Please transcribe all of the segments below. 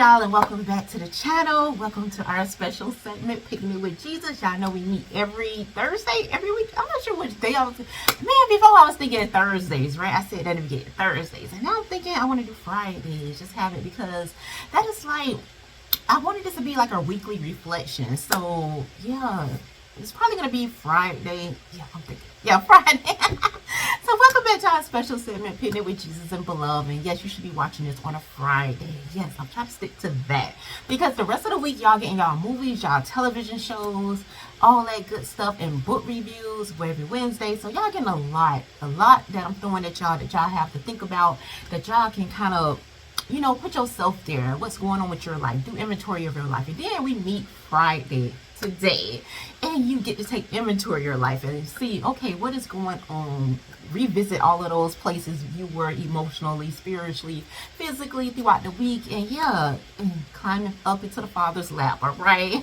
y'all, and welcome back to the channel. Welcome to our special segment, Picking It With Jesus. Y'all know we meet every Thursday, every week. I'm not sure which day I was. Man, before I was thinking Thursdays, right? I said that in the beginning, Thursdays. And now I'm thinking I want to do Fridays. Just have it because that is like, I wanted this to be like our weekly reflection. So, yeah. It's probably going to be Friday. Yeah, I'm thinking. Yeah, Friday. So welcome back to our special segment, Picking It With Jesus and Beloved. And yes, you should be watching this on a Friday. Yes, I'm trying to stick to that. Because the rest of the week, y'all getting y'all movies, y'all television shows, all that good stuff, and book reviews every Wednesday. So y'all getting a lot that I'm throwing at y'all that y'all have to think about, that y'all can kind of, you know, put yourself there. What's going on with your life? Do inventory of your life. And then we meet Friday today, and you get to take inventory of your life and see, okay, what is going on? Revisit all of those places you were emotionally, spiritually, physically throughout the week, and yeah, and climbing up into the Father's lap. All right.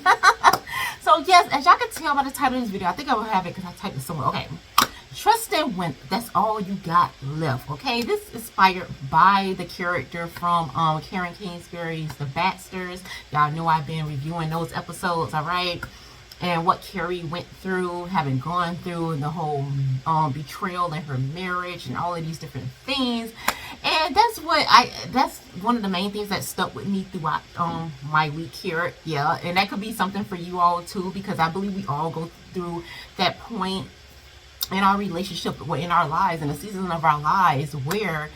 So yes, as y'all can tell by the title of this video, I think I will have it because I typed it somewhere. Okay. Trust in when that's all you got left. Okay, this is inspired by the character from Karen Kingsbury's The Baxters. Y'all know I've been reviewing those episodes, all right, and what Carrie went through, having gone through the whole betrayal in her marriage and all of these different things. And that's one of the main things that stuck with me throughout my week here. Yeah, and that could be something for you all too, because I believe we all go through that point in our relationship, in our lives, in the season of our lives where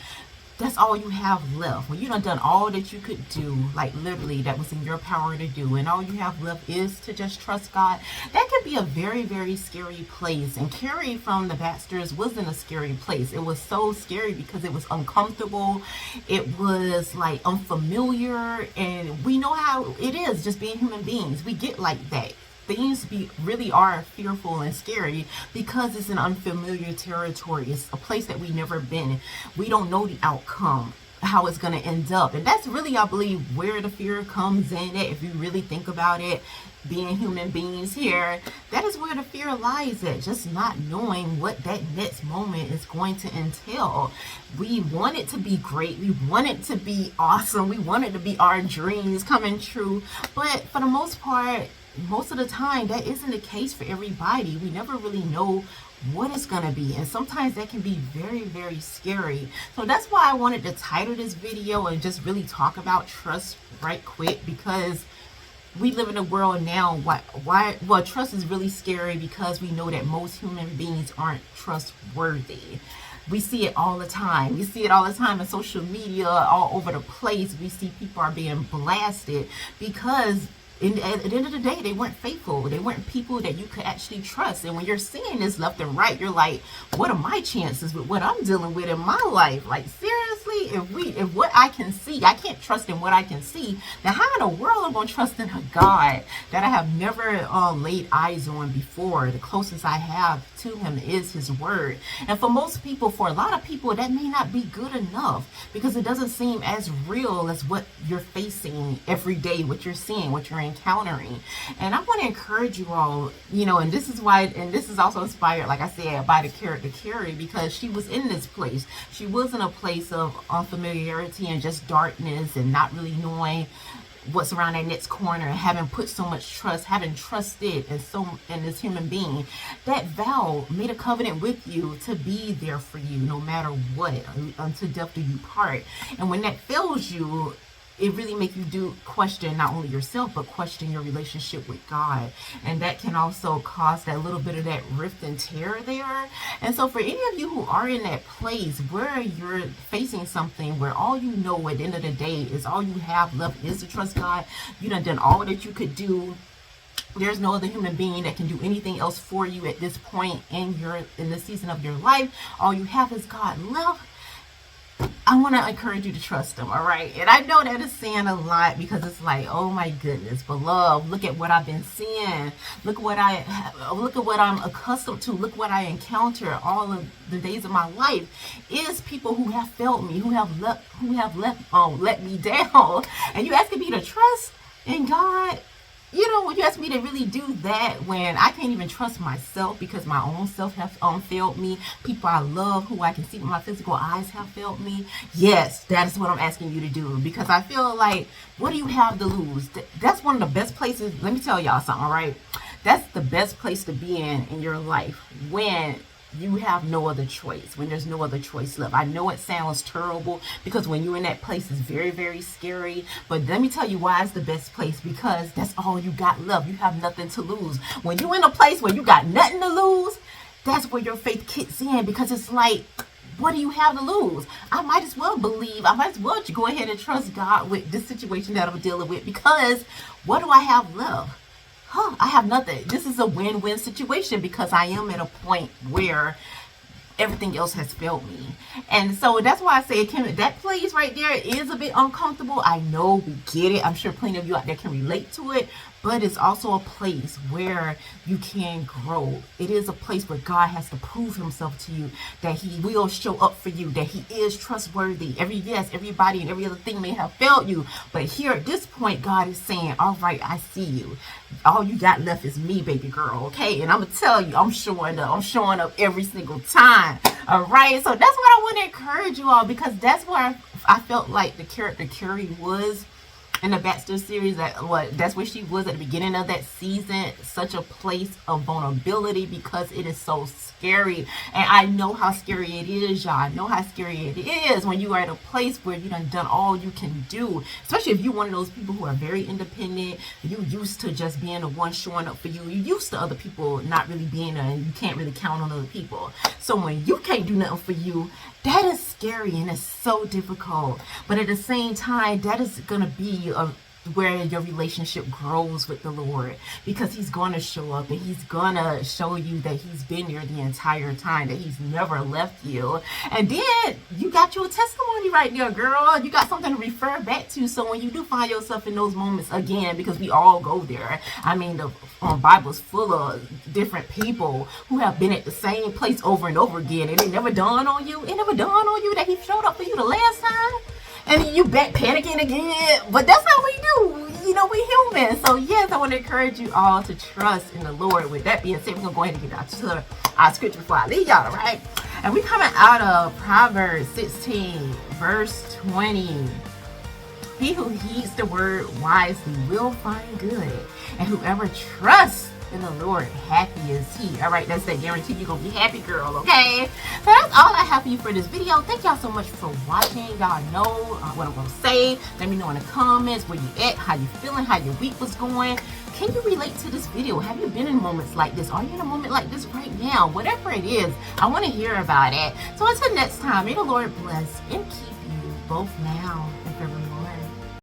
that's all you have left. When you done all that you could do, like literally that was in your power to do, and all you have left is to just trust God, that could be a very, very scary place. And Carrie from The Baxters was in a scary place. It was so scary because it was uncomfortable. It was like unfamiliar, and we know how it is just being human beings. We get like that. Things really are fearful and scary because it's an unfamiliar territory. It's a place that we've never been. We don't know the outcome, how it's going to end up. And that's really, I believe, where the fear comes in. If you really think about it, being human beings here, that is where the fear lies at. Just not knowing what that next moment is going to entail. We want it to be great. We want it to be awesome. We want it to be our dreams coming true. But for the most part, most of the time, that isn't the case for everybody. We never really know what it's going to be. And sometimes that can be very, very scary. So that's why I wanted to title this video and just really talk about trust right quick, because we live in a world now, well, trust is really scary because we know that most human beings aren't trustworthy. We see it all the time. We see it all the time in social media, all over the place. We see people are being blasted because at the end of the day, they weren't faithful. They weren't people that you could actually trust. And when you're seeing this left and right, you're like, what are my chances with what I'm dealing with in my life? Like, seriously, if what I can see, I can't trust in what I can see, then how in the world am I going to trust in a God that I have never laid eyes on before? The closest I have to him is his word. And for most people, for a lot of people, that may not be good enough because it doesn't seem as real as what you're facing every day, what you're seeing, what you're encountering. And I want to encourage you all, you know, and this is why, and this is also inspired, like I said, by the character Carrie, because she was in this place. She was in a place of unfamiliarity and just darkness and not really knowing what's around that next corner, and having put so much trust, having trusted in this human being that vow, made a covenant with you to be there for you no matter what, until death do you part. And when that fails you, it really makes you question not only yourself, but question your relationship with God. And that can also cause that little bit of that rift and tear there. And so for any of you who are in that place where you're facing something where all you know at the end of the day is all you have left is to trust God, you done all that you could do. There's no other human being that can do anything else for you at this point in the season of your life. All you have is God left. I want to encourage you to trust him, all right? And I know that is saying a lot because it's like, oh my goodness, beloved, look at what I've been seeing. Look at what I'm accustomed to. Look what I encounter all of the days of my life is people who have failed me, who have let me down. And you asking me to trust in God? when you ask me to really do that when I can't even trust myself because my own self has failed me, people I love who I can see with my physical eyes have failed me. Yes, that is what I'm asking you to do, because I feel like, what do you have to lose? That's one of the best places. Let me tell y'all something, right? That's the best place to be in your life, when you have no other choice, when there's no other choice left. I know it sounds terrible, because when you're in that place, it's very, very scary. But let me tell you why it's the best place, because that's all you got left. You have nothing to lose. When you're in a place where you got nothing to lose, that's where your faith kicks in, because it's like, what do you have to lose? I might as well go ahead and trust God with this situation that I'm dealing with, because what do I have left? I have nothing. This is a win-win situation, because I am at a point where everything else has failed me. And so that's why I say, that place right there is a bit uncomfortable. I know, we get it. I'm sure plenty of you out there can relate to it. But it's also a place where you can grow. It is a place where God has to prove himself to you, that he will show up for you, that he is trustworthy. Everybody and every other thing may have failed you, but here at this point, God is saying, all right, I see you. All you got left is me, baby girl, okay? And I'm going to tell you, I'm showing up every single time, all right? So that's what I want to encourage you all, because that's where I felt like the character Carrie was in the Baxter series. That's where she was at the beginning of that season. Such a place of vulnerability, because it is so scary. And I know how scary it is, y'all. I know how scary it is when you are at a place where you done all you can do. Especially if you're one of those people who are very independent. You used to just being the one showing up for you. You used to other people not really being there, and you can't really count on other people. So when you can't do nothing for you, that is scary, and it's so difficult. But at the same time, that is going to be where your relationship grows with the Lord, because he's going to show up and he's going to show you that he's been there the entire time, that he's never left you. And then you got your testimony right there, girl. You got something to refer back to. So when you do find yourself in those moments again, because we all go there. I mean, the Bible's full of different people who have been at the same place over and over again, and it never dawned on you. It never dawned on you that he showed up for you the last time. And you back panicking again. But that's how we do. We human. So yes, I want to encourage you all to trust in the Lord. With that being said, we're going to go ahead and get out to our scripture before I leave y'all, right? And we're coming out of Proverbs 16, verse 20. He who heeds the word wisely will find good, and whoever trusts in the Lord, happy is he. All right, that's that guarantee you're gonna be happy, girl. Okay, so that's all I have for you for this video. Thank y'all so much for watching. Y'all know what I'm gonna say. Let me know in the comments where you at, how you feeling, how your week was going. Can you relate to this video? Have you been in moments like this? Are you in a moment like this right now? Whatever it is, I want to hear about it. So until next time, may the Lord bless and keep you both now and forevermore.